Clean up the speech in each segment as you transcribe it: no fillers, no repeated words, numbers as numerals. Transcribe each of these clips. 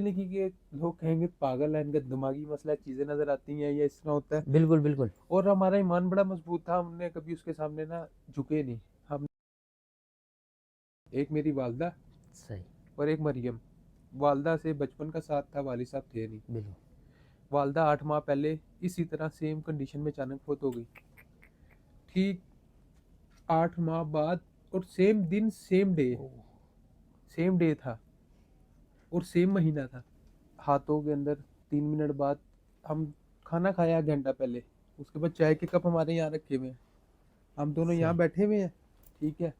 नहीं कि लोग कहेंगे पागल है, इनका दिमागी मसला, चीजें नजर आती हैं या इस तरह होता है। बिल्कुल बिल्कुल। और हमारा ईमान बड़ा मजबूत था, हमने कभी उसके सामने ना झुके नहीं। हम एक मेरी वालदा सही। और एक मरियम। वालदा से बचपन का साथ था, वालिद साहब थे नहीं। बिल्कुल। वालदा 8 माह पहले इसी तरह सेम कंडीशन में अचानक फौत हो गई। ठीक 8 माह बाद और सेम दिन सेम डे था और सेम महीना था। हाथों के अंदर 3 मिनट बाद हम खाना खाया 1 घंटा पहले, उसके बाद चाय के कप हमारे यहाँ रखे हुए हैं, हम दोनों यहाँ सही। बैठे हुए हैं, ठीक है।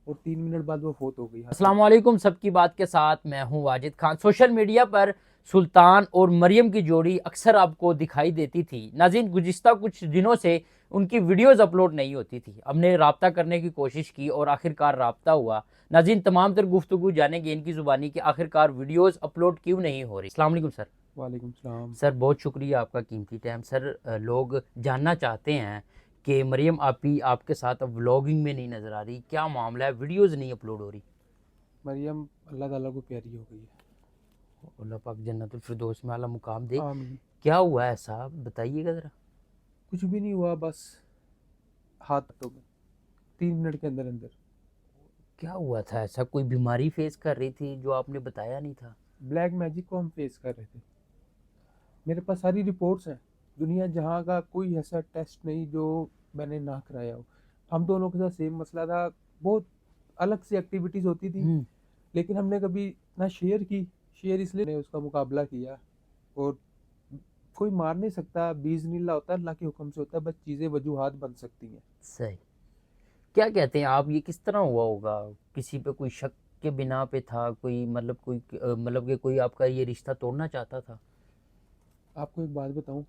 और 3 मिनट बाद वो फौत हो गई हाथों। अस्सलाम वालेकुम, सबकी बात के साथ मैं हूं वाजिद खान। सोशल मीडिया पर सुल्तान और मरियम की जोड़ी अक्सर आपको दिखाई देती थी। नाज़रीन, गुज़िश्ता कुछ दिनों से उनकी वीडियोस अपलोड नहीं होती थी। हमने रब्ता करने की कोशिश की और आखिरकार रब्ता हुआ। नाज़रीन, तमाम तर गुफ्तगू जानेंगे इनकी ज़ुबानी कि आखिरकार वीडियोस अपलोड क्यों नहीं हो रही। अस्सलाम वालेकुम सर। वालेकुम सलाम। सर बहुत शुक्रिया आपका कीमती टाइम। सर लोग जानना चाहते हैं कि मरियम आपी आपके साथ अब व्लॉगिंग में नहीं नज़र आ रही, क्या मामला है, वीडियोज़ नहीं अपलोड हो रही? मरियम अल्लाह ताला को प्यारी हो गई है। अल्लाह पाक जन्नतुल फिरदौस में आला मुकाम दे। आमीन। क्या हुआ ऐसा, बताइएगा ज़रा। कुछ भी नहीं हुआ, बस हाथों में 3 मिनट के अंदर अंदर। क्या हुआ था ऐसा, कोई बीमारी फेस कर रही थी जो आपने बताया नहीं था? ब्लैक मैजिक को हम फेस कर रहे थे। मेरे पास सारी रिपोर्ट्स हैं, दुनिया जहाँ का कोई ऐसा टेस्ट नहीं जो मैंने ना कराया हो। हम दोनों के साथ सेम मसला था। बहुत अलग सी एक्टिविटीज होती थी, लेकिन हमने कभी ना शेयर की। शेयर इसलिए ने उसका मुकाबला किया। और कोई मार नहीं सकता, बीज़निल्लाह होता है, अल्लाह के हुक्म से होता है, बस चीज़ें वजूहात बन सकती हैं। सही। क्या कहते हैं आप, ये किस तरह हुआ होगा? किसी पे कोई शक के बिना पे था, कोई मतलब कोई मतलब कि कोई आपका ये रिश्ता तोड़ना चाहता था? आपको एक बात बताऊं,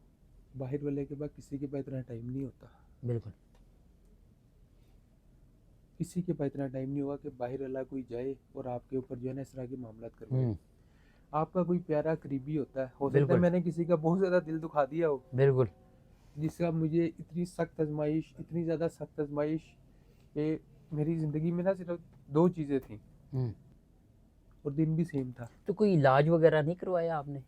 बाहर वाले के पास किसी के पास इतना टाइम नहीं होता। बिल्कुल। किसी के पास इतना टाइम नहीं होगा कि बाहर वाला कोई जाए और आपके ऊपर जो है ना इस तरह के मामला करवाए। हम्म। आपका कोई प्यारा करीबी होता है, हो सकता है बिल्कुल मैंने किसी का बहुत ज़्यादा दिल दुखा दिया हो, बिल्कुल। जिसका मुझे इतनी सख्त आजमाइश, इतनी ज़्यादा सख्त आजमाइश कि मेरी ज़िंदगी में ना सिर्फ 2 चीज़ें थी हम्म। और दिन भी सेम था। तो कोई इलाज वगैरह नहीं करवाया आपने?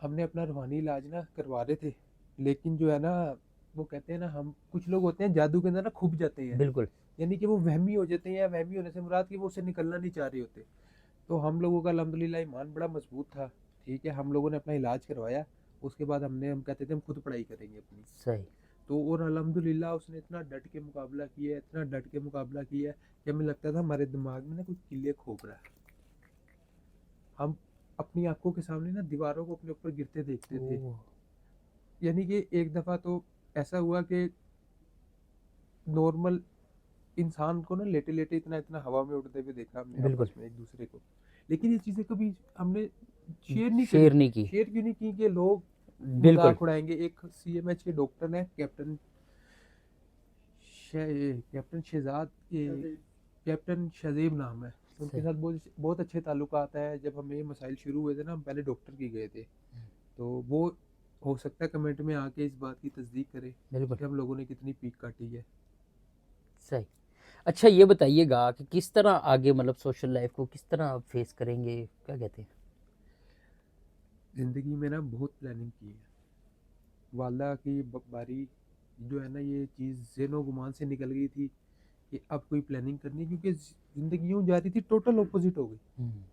हमने अपना रूहानी इलाज ना करवा रहे थे, लेकिन जो है ना, वो कहते हैं ना, हम कुछ लोग होते हैं जादू के अंदर ना खुब जाते हैं। बिल्कुल। यानी कि वो वहमी हो जाते हैं, या वहमी होने से मुराद कि वो उससे निकलना नहीं चाह रहे होते। तो हम लोगों का अल्हम्दुलिल्लाह ईमान बड़ा मजबूत था, ठीक है। हम लोगों ने अपना इलाज करवाया, उसके बाद हम कहते थे हम खुद पढ़ाई करेंगे अपनी। सही। तो और अल्हम्दुलिल्लाह उसने इतना डट के मुकाबला किया है, इतना डट के मुकाबला किया है कि हमें लगता था हमारे दिमाग में ना कुछ किले खोप रहा है। हम अपनी आंखों के सामने ना दीवारों को अपने ऊपर गिरते देखते थे। ओह। यानी कि एक दफ़ा तो ऐसा हुआ कि नॉर्मल इंसान को ना लेटे लेटे इतना इतना हवा में उड़ते हुए देखा हमने बिल्कुल। आपस में एक दूसरे को। लेकिन ये चीज़ें कभी हमने शेयर नहीं करी। शेर नहीं की। शेयर क्यों नहीं की कि लोग बिल्कुल। मजाक उड़ाएंगे। एक सीएमएच के डॉक्टर है, कैप्टन शहजाद के, कैप्टन शजीब नाम है उनके सही। साथ बहुत बहुत अच्छे ताल्लुकात हैं। जब हमें ये मसाइल शुरू हुए थे ना, हम पहले डॉक्टर की गए थे। तो वो हो सकता है कमेंट में आके इस बात की तस्दीक करे बिल्कुल। कि हम लोगों ने कितनी पीक काटी है। सही। अच्छा ये बताइएगा कि किस तरह आगे, मतलब सोशल लाइफ को किस तरह आप फेस करेंगे, क्या कहते हैं? ज़िंदगी में ना बहुत प्लानिंग की है। वालदा की बारी जो है ना, ये चीज़ ज़ेनो गुमान से निकल गई थी कि अब कोई प्लानिंग करनी है, क्योंकि ज़िंदगी यूँ जा रही थी, टोटल ऑपोजिट हो गई। हम्म।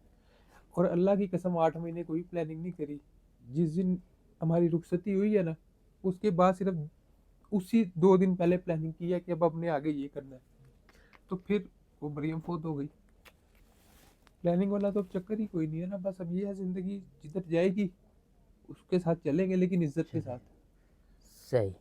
और अल्लाह की कसम 8 महीने कोई प्लानिंग नहीं करी। जिस दिन हमारी रुखसती हुई है ना, उसके बाद सिर्फ उसी 2 दिन पहले प्लानिंग की है कि अब अपने आगे ये करना है। तो फिर वो मरियम फौत हो गई। प्लानिंग वाला तो अब चक्कर ही कोई नहीं है ना, बस अब ये है, ज़िंदगी जिधर जाएगी उसके साथ चलेंगे, लेकिन इज्जत के चलिए। साथ। सही।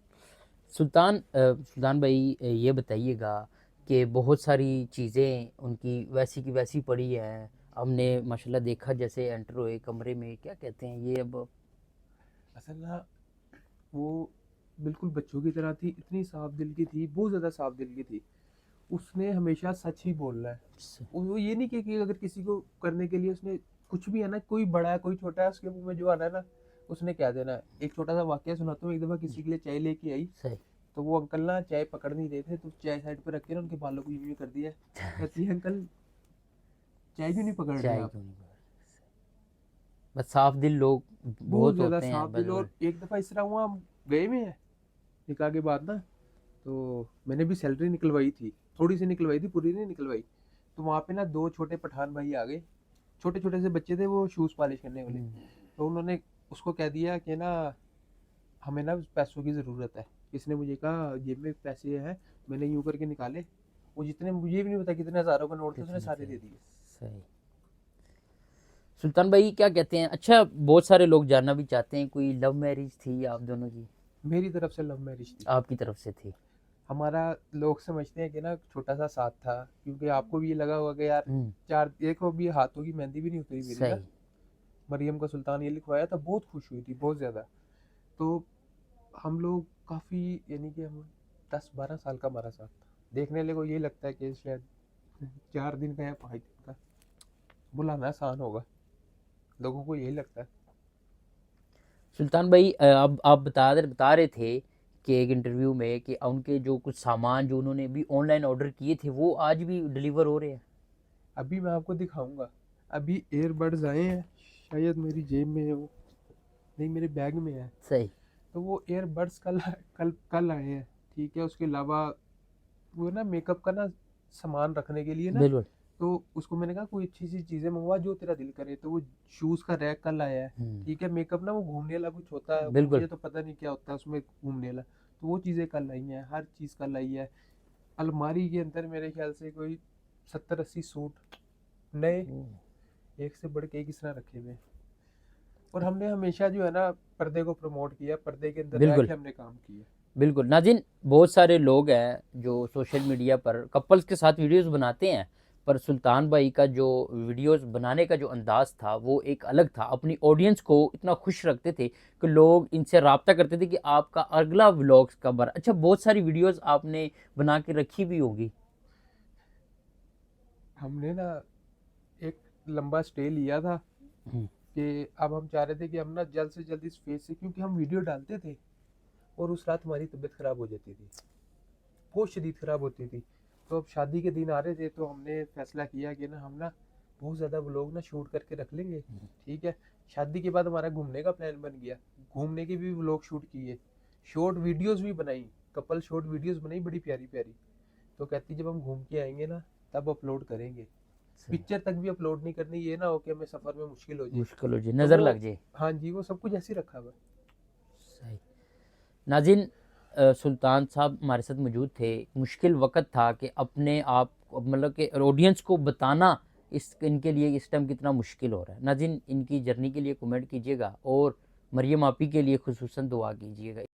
सुल्तान भाई ये बताइएगा कि बहुत सारी चीज़ें उनकी वैसी की वैसी पड़ी हैं। हमने माशाल्लाह देखा जैसे एंटर हुए कमरे में, क्या कहते हैं ये अब। असल ना, वो बिल्कुल बच्चों की तरह थी, इतनी साफ दिल की थी, बहुत ज़्यादा साफ दिल की थी। उसने हमेशा सच ही बोलना है। वो ये नहीं कि अगर किसी को करने के लिए उसने कुछ भी है ना, कोई बड़ा है कोई छोटा है, उसके मुंह में जो आना है ना उसने क्या देना है। एक छोटा सा वाक्य सुनाता हूँ। एक दफ़ा किसी के लिए चाय लेके आई, सही। तो वो अंकल ना चाय पकड़ नहीं रहे थे, तो चाय साइड पर रख के ना उनके बालों को यूं यूं कर दिया। कहती है, अंकल चाय क्यों नहीं पकड़ रहे चाय आप। क्यों नहीं? बस साफ दिल लोग बहुत बहुत ज़्यादा होते हैं साफ दिल। बस। और एक दफ़ा इस तरह हुआ, हम गए में हैं निकाह के बाद ना, तो मैंने भी सैलरी निकलवाई थी, थोड़ी सी निकलवाई थी, पूरी नहीं निकलवाई। तो वहाँ पे ना दो छोटे पठान भाई आ गए, छोटे छोटे से बच्चे थे, वो शूज़ पॉलिश करने वाले। तो उन्होंने उसको कह दिया कि ना हमें ना पैसों की ज़रूरत है। इसने मुझे कहा जेब में पैसे हैं, मैंने यूं करके निकाले, वो जितने, मुझे भी नहीं पता कितने हज़ारों का नोट थे, उसने सारे दे दिए। सही। सुल्तान भाई क्या कहते हैं, अच्छा बहुत सारे लोग जानना भी चाहते हैं, कोई लव मैरिज थी आप दोनों की? मेरी तरफ से लव मैरिज थी। आपकी तरफ से थी? हमारा, लोग समझते हैं कि ना छोटा सा साथ था, क्योंकि आपको भी ये लगा होगा कि यार हम्म, चार, देखो अभी हाथों की मेहंदी भी नहीं उतरी मेरी ना, सही। मरियम का सुल्तान ये लिखवाया था, बहुत खुश हुई थी बहुत ज़्यादा। तो हम लोग काफ़ी, यानी कि हम 10-12 साल का हमारा साथ था। देखने वाले को ये लगता है कि शायद 4 दिन का या 5 दिन का, बुलाना आसान होगा, लोगों को यही लगता है। सुल्तान भाई अब आप बता रहे थे कि एक इंटरव्यू में कि उनके जो कुछ सामान जो उन्होंने भी ऑनलाइन ऑर्डर किए थे वो आज भी डिलीवर हो रहे हैं? अभी मैं आपको दिखाऊंगा, अभी एयरबड्स आए हैं, शायद मेरी जेब में है वो, नहीं मेरे बैग में है। सही। तो वो एयरबड्स कल कल कल आए हैं। ठीक है, उसके अलावा वो ना मेकअप का ना सामान रखने के लिए ना, बिल्कुल। तो उसको मैंने कहा कोई अच्छी सी चीज़ें मंगवा जो तेरा दिल करे, तो वो शूज़ का रैक कल आया है। ठीक है, मेकअप ना वो घूमने वाला कुछ होता है, बिल्कुल। मुझे तो पता नहीं क्या होता है उसमें घूमने वाला, तो वो चीज़ें कल आई हैं, हर चीज़ कल आई है। अलमारी के अंदर मेरे ख्याल से कोई 70-80 सूट नए, एक से बढ़ के एक इस तरह रखे हुए हैं। और हमने हमेशा जो है ना पर्दे को प्रमोट किया, पर्दे के अंदर रह बिल्कुल। के हमने काम किया। बिल्कुल नाजिन, बहुत सारे लोग हैं जो सोशल मीडिया पर कपल्स के साथ वीडियोस बनाते हैं, पर सुल्तान भाई का जो वीडियोस बनाने का जो अंदाज़ था वो एक अलग था। अपनी ऑडियंस को इतना खुश रखते थे कि लोग इनसे रब्ता करते थे कि आपका अगला व्लॉग्स कब आ रहा है। अच्छा, बहुत सारी वीडियोस आपने बना के रखी भी होगी? हमने ना एक लंबा स्टे लिया था हम्म, कि अब हम चाह रहे थे कि हम ना जल्द से जल्द इस फेज से, क्योंकि हम वीडियो डालते थे और उस रात हमारी तबीयत खराब हो जाती थी, बहुत शदीद खराब होती थी। तो अब शादी के दिन आ रहे थे, तो हमने फैसला किया कि ना हम ना बहुत ज़्यादा व्लॉग ना शूट करके रख लेंगे। ठीक है, शादी के बाद हमारा घूमने का प्लान बन गया, घूमने के भी व्लॉग शूट किए, शॉर्ट वीडियोस भी बनाई, कपल शॉर्ट वीडियोस बनाई बड़ी प्यारी प्यारी। तो कहती जब हम घूम के आएंगे ना तब अपलोड करेंगे, सही। पिक्चर तक भी अपलोड नहीं करनी, ये ना हो कि हमें सफ़र में मुश्किल हो जाए। मुश्किल हो जाए, तो नज़र वो, लग जाए। हाँ जी, वो सब कुछ ऐसे ही रखा हुआ है। सही। नाजिन, सुल्तान साहब हमारे साथ मौजूद थे। मुश्किल वक़्त था कि अपने आप मतलब कि ऑडियंस को बताना इस इनके लिए इस टाइम कितना मुश्किल हो रहा है। नाजिन, इनकी जर्नी के लिए कमेंट कीजिएगा और मरियम आपी के लिए खुसूसन दुआ कीजिएगा।